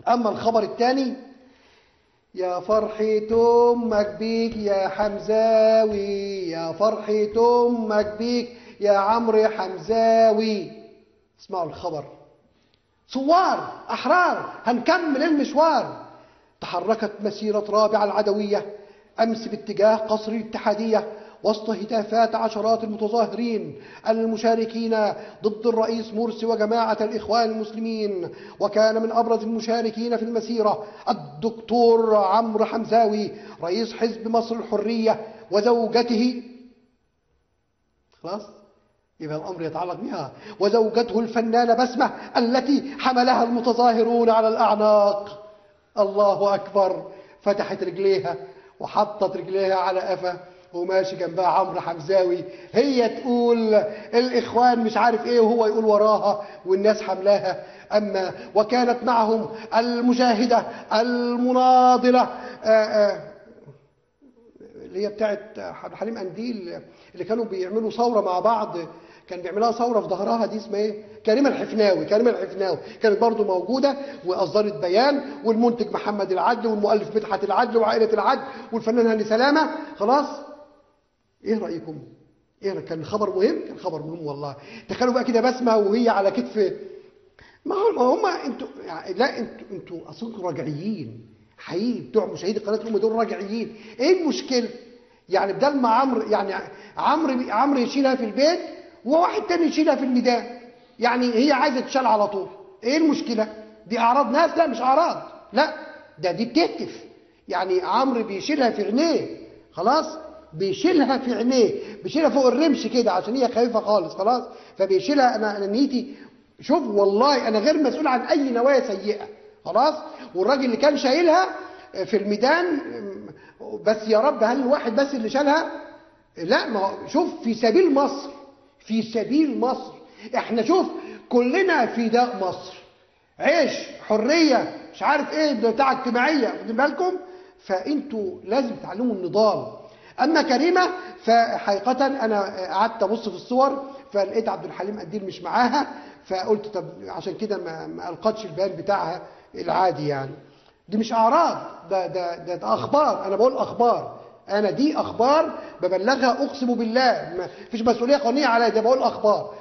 أما الخبر الثاني: يا فرحة أمك بيك يا حمزاوي، يا فرحة أمك بيك يا عمرو حمزاوي. اسمعوا الخبر: ثوار أحرار هنكمل المشوار. تحركت مسيرة رابعة العدوية أمس باتجاه قصر الاتحادية وسط هتافات عشرات المتظاهرين المشاركين ضد الرئيس مرسي وجماعة الإخوان المسلمين. وكان من أبرز المشاركين في المسيرة الدكتور عمرو حمزاوي رئيس حزب مصر الحرية وزوجته، خلاص يبقى الأمر يتعلق بها، وزوجته الفنانة بسمة التي حملها المتظاهرون على الأعناق. الله أكبر. فتحت رجليها وحطت رجليها على قفا وماشي جنبها عمرو حمزاوي، هي تقول الإخوان مش عارف إيه وهو يقول وراها والناس حملاها. أما وكانت معهم المجاهدة المناضلة اللي هي بتاعت حليم قنديل اللي كانوا بيعملوا ثورة مع بعض، كان بيعملها ثورة في ظهرها، دي اسمها ايه؟ كريمة الحفناوي. كريمة الحفناوي كانت برضو موجودة وأصدرت بيان، والمنتج محمد العدل والمؤلف مدحت العدل وعائلة العدل والفنان هاني سلامة. خلاص ايه رأيكم؟ ايه كان خبر مهم؟ كان خبر مهم والله. تخيلوا بقى كده بسمة وهي على كتف، ما هم انتوا يعني لا انتوا اصلكم راجعيين حقيقي، بتوع مشاهدي قناه الام دول راجعيين. ايه المشكله؟ يعني بدل ما عمرو يشيلها في البيت وواحد تاني يشيلها في الميدان، يعني هي عايزه تشال على طول. ايه المشكله؟ دي اعراض ناس؟ لا مش اعراض، لا دي بتهتف. يعني عمرو بيشيلها في عينيه، خلاص بيشيلها في عينيه، بيشيلها فوق الرمش كده عشان هي خايفه خالص، خلاص فبيشيلها. انا نيتي شوف والله انا غير مسؤول عن اي نوايا سيئه، خلاص. والراجل اللي كان شايلها في الميدان، بس يا رب هل الواحد بس اللي شالها؟ لا، ما هو شوف في سبيل مصر، في سبيل مصر احنا شوف كلنا فداء مصر، عيش حريه مش عارف ايه بتاع اجتماعيه، واخدين بالكم؟ فانتوا لازم تعلموا النضال. اما كريمه فحقيقه انا قعدت ابص في الصور فلقيت عبد الحليم قنديل مش معاها، فقلت طب عشان كده ما القتش البيان بتاعها العادي. يعني دي مش اعراض، ده اخبار. انا بقول اخبار، انا دي اخبار ببلغها، اقسم بالله ما فيش مسؤوليه قانونيه عليا، ده بقول اخبار.